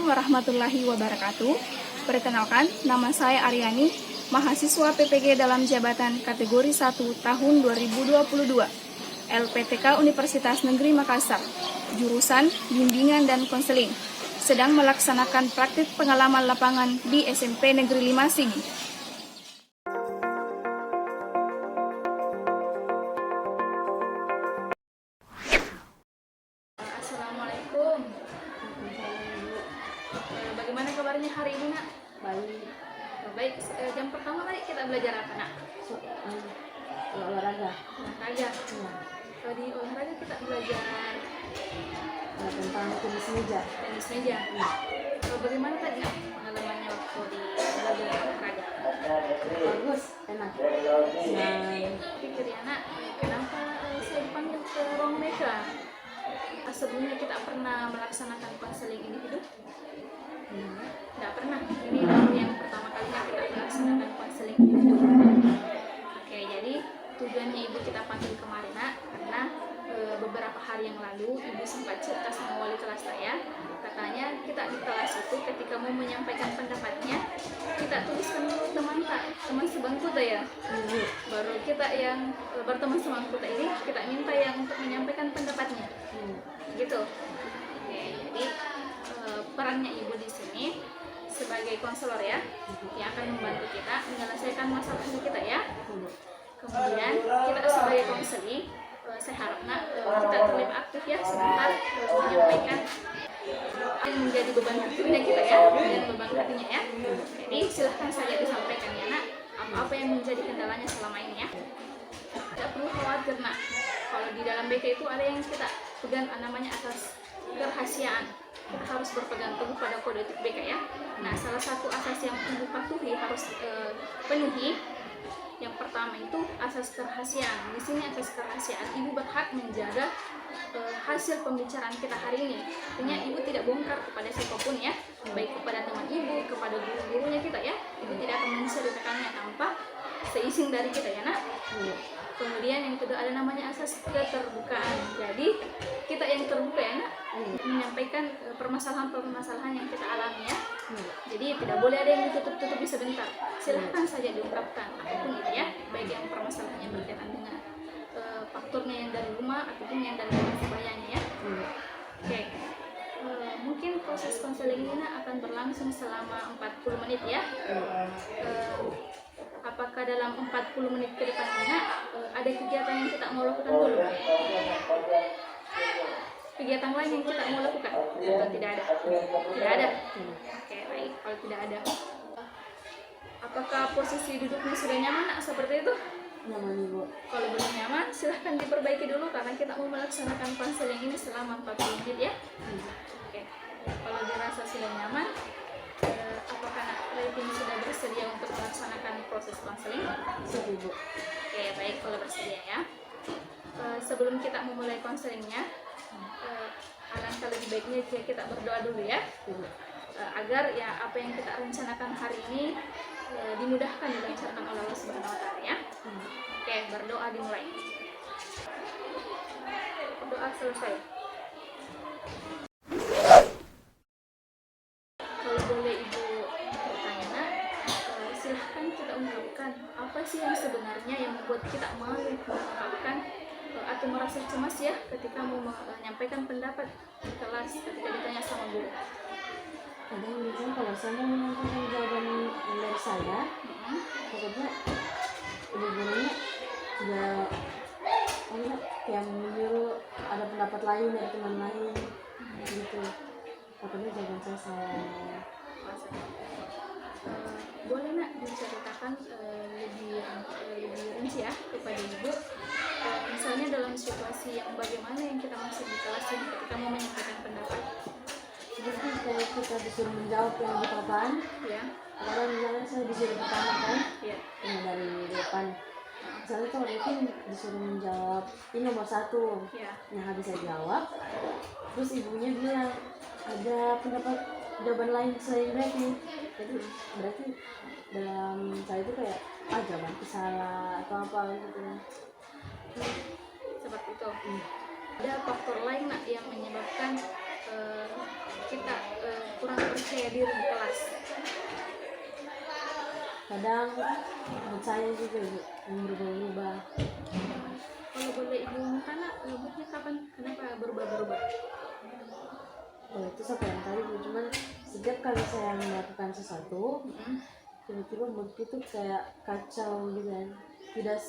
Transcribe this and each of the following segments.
warahmatullahi wabarakatuh. Perkenalkan, nama saya Aryani, mahasiswa PPG dalam jabatan kategori 1 tahun 2022, LPTK Universitas Negeri Makassar, jurusan Bimbingan dan Konseling, sedang melaksanakan praktik pengalaman lapangan di SMP Negeri 5 Sigi. Assalamualaikum. Bagaimana kabarnya hari ini, Nak? Baik. Baik, jam pertama tadi kita belajar apa, Nak? Olahraga. Olahraga. Kalau di olahraga kita belajar Tentang tenis meja. tenis meja. Bagaimana tadi pengalamannya waktu di belajar olahraga? Bagus, enak. Senang. Pikir ya, Nak, kenapa saya dipanggil ke ruang mereka? Sebelumnya kita pernah melaksanakan konseling individu? Tidak pernah. Ini baru yang pertama kalinya kita melaksanakan konseling individu. Oke, jadi tujuannya ibu kita panggil kemarin, Nak, karena beberapa hari yang lalu ibu sempat cerita sama wali kelas saya. Katanya kita di kelas itu ketika mau menyampaikan pendapatnya, kita tuliskan dulu teman sebangku ya. Baru kita yang berteman sebangku ini kita minta yang untuk menyampaikan pendapatnya. Gitu. Oke, jadi perannya ibu di sini sebagai konselor ya, yang akan membantu kita menyelesaikan masalah kita ya. Kemudian kita sebagai konseling, saya harap kita terlibat aktif ya sebentar menyampaikan yang menjadi beban hatinya kita ya, dan beban hatinya ya. Jadi silahkan saja disampaikan ya, Nak, apa yang menjadi kendalanya selama ini ya. Tidak perlu khawatir, Nak. Kalau di dalam BK itu ada yang kita pegang namanya asas kerahasiaan. Kita harus berpegang teguh pada kode etik BK ya. Nah, salah satu asas yang ibu patuhi harus penuhi. Yang pertama itu asas kerahasiaan. Di sini asas kerahasiaan, ibu berhak menjaga hasil pembicaraan kita hari ini. Artinya ibu tidak bongkar kepada siapapun ya, baik kepada teman ibu, kepada guru-gurunya kita ya. Ibu tidak akan menceritakannya tanpa seizin dari kita ya, Nak. Kemudian yang kedua ada namanya asas keterbukaan. Jadi kita yang terbuka ya, Nak, menyampaikan permasalahan-permasalahan yang kita alami ya. Jadi tidak boleh ada yang ditutup-tutupi sebentar. Silahkan saja diungkapkan apapun itu ya, baik yang permasalahan yang berkaitan dengan faktornya yang dari rumah ataupun yang dari sebayanya ya. Oke. Mungkin proses konseling ini akan berlangsung selama 40 menit ya. Apakah dalam 40 menit ke depannya ada kegiatan yang kita mau lakukan dulu? Kegiatan lain yang kita mau lakukan? Atau tidak ada? Tidak ada? Oke, baik. Kalau tidak ada, apakah posisi duduknya sudah nyaman, Nak, seperti itu? Nyaman, Ibu. Kalau belum nyaman, silahkan diperbaiki dulu karena kita mau melaksanakan konseling ini selama 40 menit ya. Oke, kalau dirasa sudah nyaman, apakah Nak rating sudah bersedia untuk melaksanakan proses konseling? Sudah, Ibu. Oke, baik, kalau bersedia ya. Sebelum kita memulai konselingnya, alangkah lebih baiknya jika kita berdoa dulu ya, agar ya apa yang kita rencanakan hari ini dimudahkan dilancarkan oleh Allah Subhanahu Wa Taala ya. Oke, berdoa dimulai. Doa selesai. Kalau boleh Ibu bertanya, Nak, silahkan kita ungkapkan apa sih yang sebenarnya yang membuat kita malu mengungkapkan atau merasa cemas ya ketika mau menyampaikan pendapat di kelas ketika ditanya sama guru. Kadang biasanya kalau saya mau menyampaikan jawaban yang dari saya, pokoknya ibu-gurunya sudah kayak menyuruh ada pendapat lain dari teman lain gitu. Pokoknya jawaban saya salah. Boleh, Nak, diceritakan lebih rinci ya kepada Ibu, misalnya dalam situasi yang bagaimana yang kita masih di kelas ini ketika mau menyampaikan pendapat. Jadi kalau kita disuruh menjawab yang pertanyaan, Ya. orang misalnya saya disuruh pertama kan, Ya. yang dari depan. Misalnya kalau itu disuruh menjawab ini nomor 1 Ya. yang habis saya jawab, terus ibunya bilang ada pendapat jawaban lain selain berarti. Jadi berarti dalam saya itu kayak jawabanku salah atau apa gitu. Seperti itu. Ada faktor lain, Nak, yang menyebabkan kita kurang percaya diri di kelas. Kadang menurut saya juga Ibu, yang berubah-ubah. Kalau boleh Ibu karena moodnya kapan, kenapa berubah-berubah? Kalau itu saya yang tadi Bu, cuman setiap kali saya melakukan sesuatu tiba-tiba mood itu kayak kacau gitu kan, tidak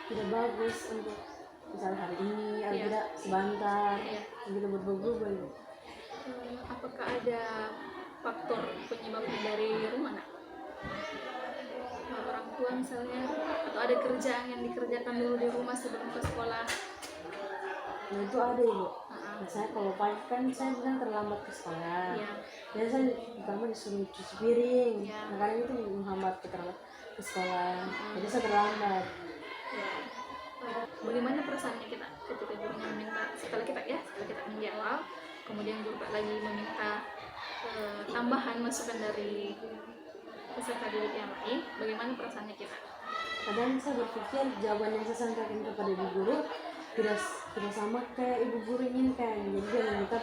tidak bagus untuk misalnya hari ini atau Iya. tidak sebentar Iya. gitu berubah-ubah Ibu. Apakah ada faktor penyebabnya dari rumah nak? Orang tua misalnya, atau ada kerjaan yang dikerjakan dulu di rumah sebelum ke sekolah? Nah itu ada Ibu. Misalnya kalau pagi kan saya bilang terlambat ke sekolah. Iya. Biasanya pertama disuruh cuci piring. Iya. Nah kadang itu menghambat kita ke sekolah. Jadi saya terlambat. Ya. Bagaimana perasaannya kita ketika gurunya meminta, setelah kita menjawab, kemudian guru lagi meminta tambahan masukan dari peserta didik yang lain, bagaimana perasaannya kita? Kadang saya berpikir jawaban yang saya sampaikan kepada ibu guru tidak sama kayak ibu guru inginkan, jadi dia meminta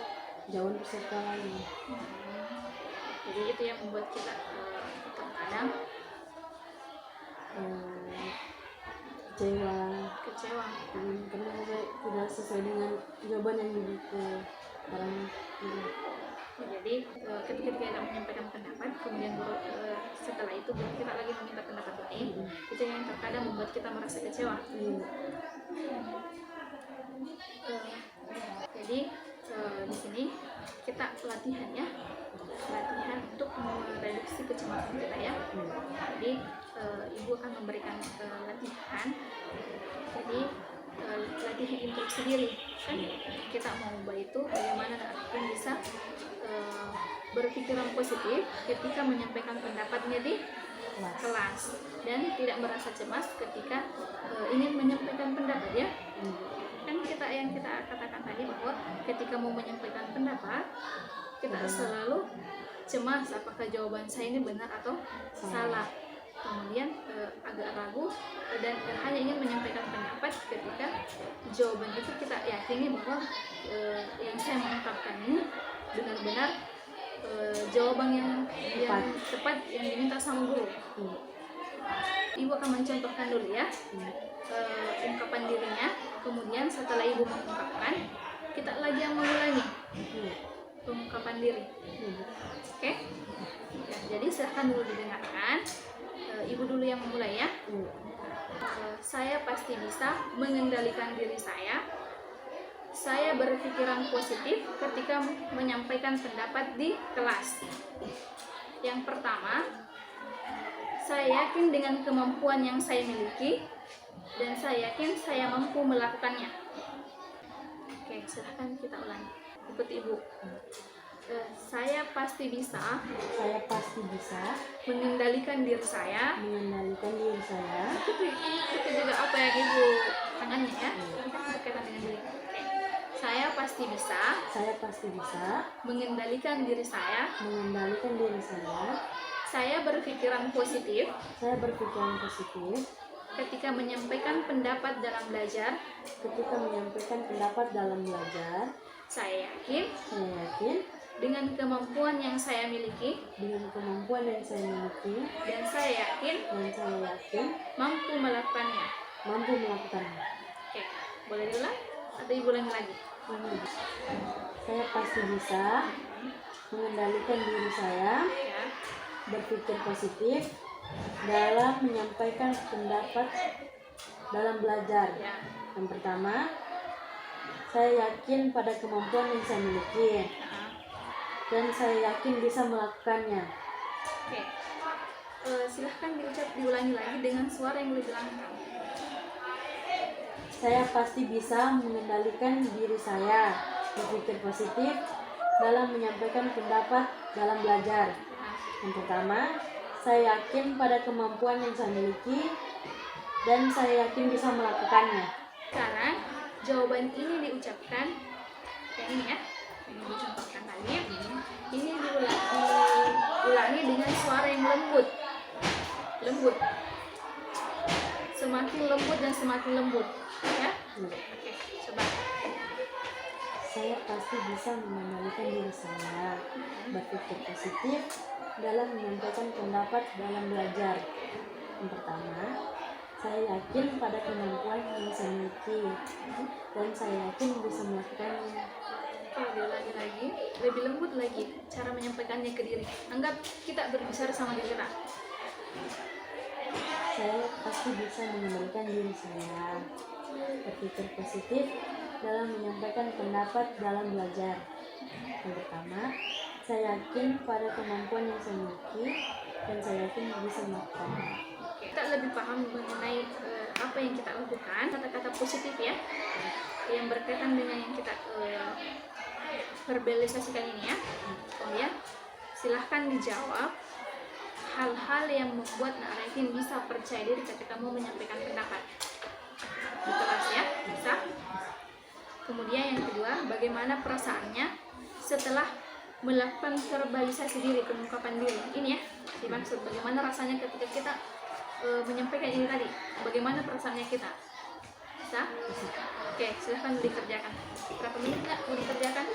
jawaban peserta lain. Jadi itu yang membuat kita kadang kecewa karena saya tidak sesuai dengan jawaban yang diberikan orang itu. Jadi ketika kita menyampaikan pendapat, kemudian guru setelah itu guru kita lagi meminta pendapat lain, itu yang terkadang membuat kita merasa kecewa. Jadi di sini kita latihan untuk mereduksi kecemasan kita ya. Jadi ibu akan memberikan latihan. Jadi latihan introspeksi diri kan, kita mau ubah itu bagaimana akan bisa berpikiran positif ketika menyampaikan pendapatnya di kelas dan tidak merasa cemas ketika ingin menyampaikan pendapat ya. Kan yang kita katakan tadi bahwa ketika mau menyampaikan pendapat kita selalu cemas apakah jawaban saya ini benar atau salah, kemudian agak ragu dan hanya ingin menyampaikan pendapat ketika jawaban itu kita yakini bahwa yang saya mengungkapkan ini benar-benar jawaban yang tepat yang diminta sama guru. Ibu akan mencontohkan dulu ya ungkapan dirinya, kemudian setelah ibu mengungkapkan kita lagi yang mengulangi pengungkapan diri. Oke? Ya, jadi silahkan dulu didengarkan. Ibu dulu yang memulai ya. Saya pasti bisa mengendalikan diri saya. Saya berpikiran positif ketika menyampaikan pendapat di kelas. Yang pertama, saya yakin dengan kemampuan yang saya miliki dan saya yakin saya mampu melakukannya. Oke, silahkan kita ulangi. Ikuti ibu. Saya pasti bisa mengendalikan diri saya. Itu juga apa yang ibu tangannya ya, berkaitan dengan diri. Saya pasti bisa mengendalikan diri saya. Saya berpikiran positif ketika menyampaikan pendapat dalam belajar. Saya yakin dengan kemampuan yang saya miliki dan saya yakin mampu melakukannya. Oke, boleh diulang atau ibu ulangi lagi? Saya pasti bisa mengendalikan diri saya, Ya. berpikir positif dalam menyampaikan pendapat dalam belajar. Ya. Yang pertama, saya yakin pada kemampuan yang saya miliki dan saya yakin bisa melakukannya. Oke. Silahkan diulangi lagi dengan suara yang lebih lantang. Saya pasti bisa mengendalikan diri saya, berpikir positif dalam menyampaikan pendapat dalam belajar. Yang pertama, saya yakin pada kemampuan yang saya miliki dan saya yakin bisa melakukannya. Sekarang jawaban ini diucapkan yang ini ya, yang dicontohkan tadi. Ini diulangi dengan suara yang lembut. Semakin lembut dan semakin lembut ya. Oke, coba. saya pasti bisa mengendalikan diri saya, berpikir positif dalam menyampaikan pendapat dalam belajar. Yang pertama, saya yakin pada kemampuan yang saya miliki dan saya yakin bisa melakukannya. Kalau diulangi lagi, lebih lembut lagi cara menyampaikannya ke diri. Anggap kita berbicara sama diri kita. Saya pasti bisa mengendalikan diri saya, berpikir positif dalam menyampaikan pendapat dalam belajar. Yang pertama, saya yakin pada kemampuan yang saya miliki dan saya yakin bisa melakukannya. Kita lebih paham mengenai apa yang kita lakukan, kata-kata positif ya, yang berkaitan dengan yang kita verbalisasikan ini ya. Kemudian silahkan dijawab hal-hal yang membuat Nak Arifin bisa percaya diri ketika mau menyampaikan pendapat di kelas ya, bisa. Kemudian yang kedua, bagaimana perasaannya setelah melakukan verbalisasi diri, pengungkapan diri. Ini ya, dimaksud bagaimana rasanya ketika kita menyampaikan ini tadi, bagaimana perasaannya kita. Bisa? Oke, silahkan dikerjakan. Berapa menit nggak mau dikerjakan?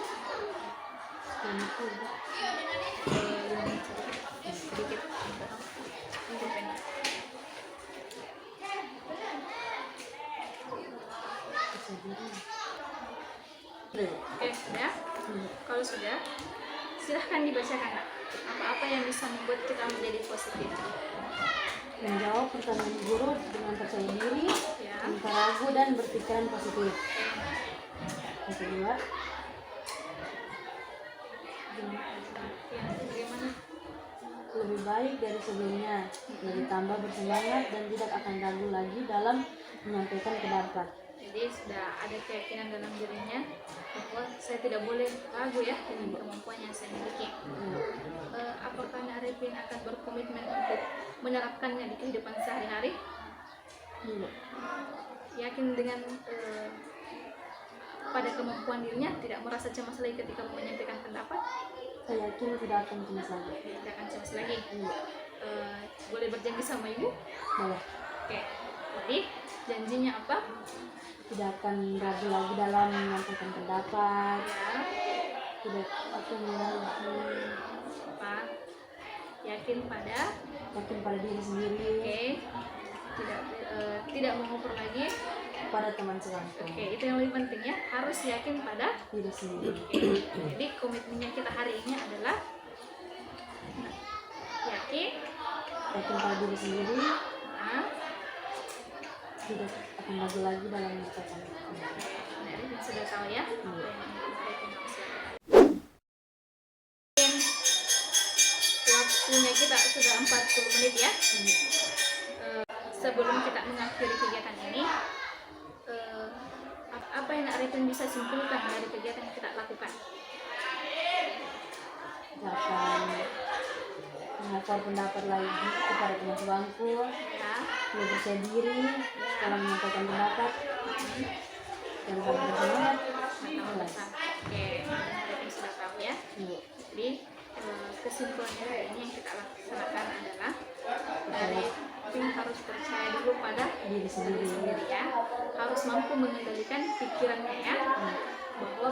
Sedikit. Oke, sudah? Kalau sudah, silahkan dibacakan Kak. Apa-apa yang bisa membuat kita menjadi positif. Menjawab pertanyaan guru dengan percaya diri, Ya. tanpa ragu dan berpikiran positif. Yang kedua, Ya, bagaimana? lebih baik dari sebelumnya, lebih tambah bersemangat dan tidak akan ragu lagi dalam menyampaikan pendapat. Jadi sudah ada keyakinan dalam dirinya bahwa saya tidak boleh ragu ya dengan kemampuan yang saya miliki. Apakah Nak Arifin akan berkomitmen untuk menerapkannya di kehidupan sehari-hari? Iya. Yakin dengan pada kemampuan dirinya, tidak merasa cemas lagi ketika menyampaikan pendapat? Saya yakin tidak akan cemas lagi. Tidak akan cemas lagi. Iya. Boleh berjanji sama ibu? Boleh. Oke. Jadi janjinya apa? Tidak akan ragu lagi dalam menyampaikan pendapat. Ya. Tidak akan ragu. Apa? Yakin pada? Yakin pada diri sendiri. Oke. Tidak mengukur lagi. Pada teman sekantor. Oke, itu yang lebih penting ya. Harus yakin pada Diri sendiri. Jadi komitmennya kita hari ini adalah yakin Yakin pada diri sendiri. nah, Tidak akan ragu lagi dalam menyampaikan pendapat. dari yang sudah tahu ya. Iya. Waktunya kita sudah 40 menit ya. Sebelum kita mengakhiri kegiatan ini, apa yang Nak Arifin bisa simpulkan dari kegiatan yang kita lakukan? Tidak akan mengakar pendapat lagi kepada teman sebangku. Ya, Lebih percaya diri dalam menyampaikan pendapat dan saling bersemangat. mantap besar. Oke, Arifin sudah tahu ya. Iya. Jadi kesimpulannya hari ini yang kita laksanakan adalah dari tim harus percaya dulu pada Diri sendiri. sendiri ya, harus mampu mengendalikan pikirannya ya, bahwa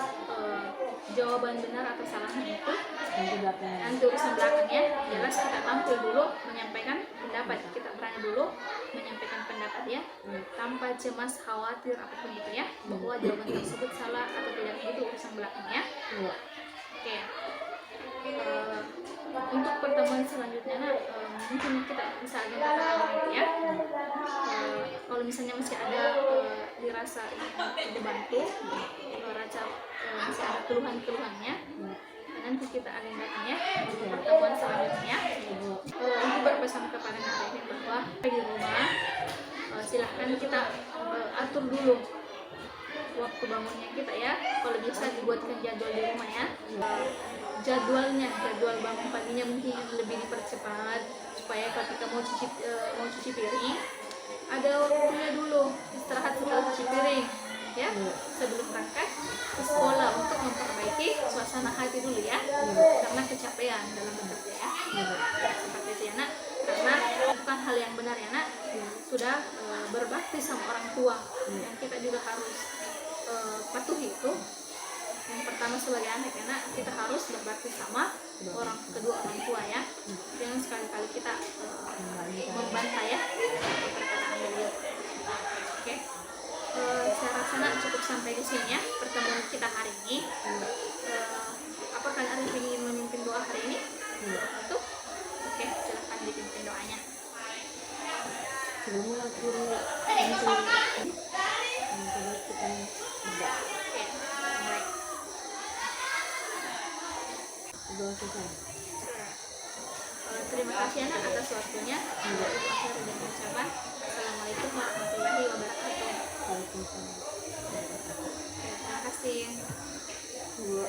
jawaban benar atau salahnya itu Dan tidak akan nanti urusan belakangnya. Jelas kita tampil dulu menyampaikan pendapat, kita berani dulu menyampaikan pendapat ya, tanpa cemas khawatir apapun itu ya, bahwa jawaban tersebut salah atau tidak, itu urusan belakangnya. Iya. Oke. Untuk pertemuan selanjutnya mungkin kita bisa agendakan nanti ya. Kalau misalnya masih ada dirasa ingin dibantu, rasa masih ada keluhan-keluhannya, nanti kita agendakan ya untuk pertemuan selanjutnya. Untuk berpesan kepada Nak Arifin bahwa di rumah silahkan kita atur dulu waktu bangunnya kita ya. Kalau bisa dibuatkan jadwal di rumah ya. Jadwal bangun paginya mungkin lebih dipercepat supaya ketika mau cuci piring ada waktunya dulu istirahat setelah cuci piring ya, sebelum berangkat ke sekolah untuk memperbaiki suasana hati dulu ya, karena kecapean dalam bekerja ya. Seperti itu ya Nak, karena bukan hal yang benar ya Nak, sudah berbakti sama orang tua yang kita juga harus patuhi itu. Yang pertama sebagai anak kita harus berbakti sama kedua orang tua ya. Jangan sekali-kali kita membantah ya perkataan beliau. Oke. Saya rasa cukup sampai di sini ya pertemuan kita hari ini. Apakah Arif ingin memimpin doa hari ini? Itu? Oke, silakan dipimpin doanya. Sebelum mengakhiri untuk kita berdoa. Oke, baik. Doa selesai. Terima kasih anak atas waktunya. Akhir dan ucapan. Assalamualaikum warahmatullahi wabarakatuh. Waalaikumsalam. Terima kasih. Dua.